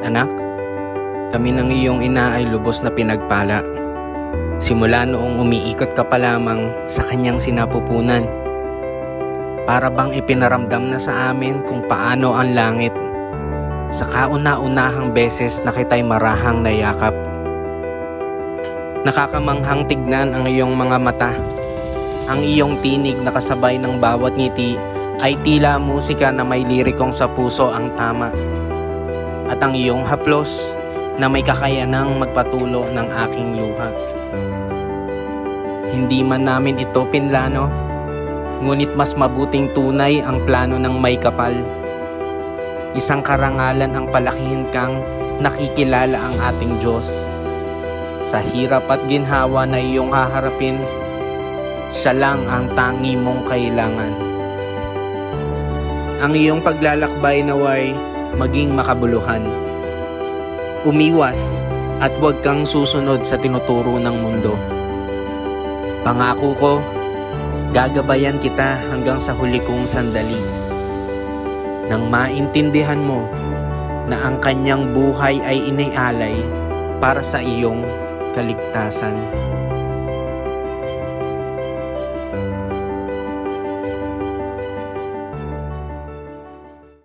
Anak, kami ng iyong ina ay lubos na pinagpala. Simula noong umiikot ka pa lamang sa kanyang sinapupunan. Para bang ipinaramdam na sa amin kung paano ang langit. Sa kauna-unahang beses na kita'y marahang nayakap. Nakakamanghang tignan ang iyong mga mata. Ang iyong tinig na kasabay ng bawat ngiti ay tila musika na may lirikong sa puso ang tama. At ang iyong haplos na may kakayanang magpatulo ng aking luha. Hindi man namin ito pinlano, ngunit mas mabuting tunay ang plano ng may kapal. Isang karangalan ang palakihin kang nakikilala ang ating Diyos. Sa hirap at ginhawa na iyong haharapin, siya lang ang tangi mong kailangan. Ang iyong paglalakbay naway maging makabuluhan. Umiwas at huwag kang susunod sa tinuturo ng mundo. Pangako ko, gagabayan kita hanggang sa huli kong sandali. Nang maintindihan mo na ang kanyang buhay ay inialay para sa iyong kaligtasan.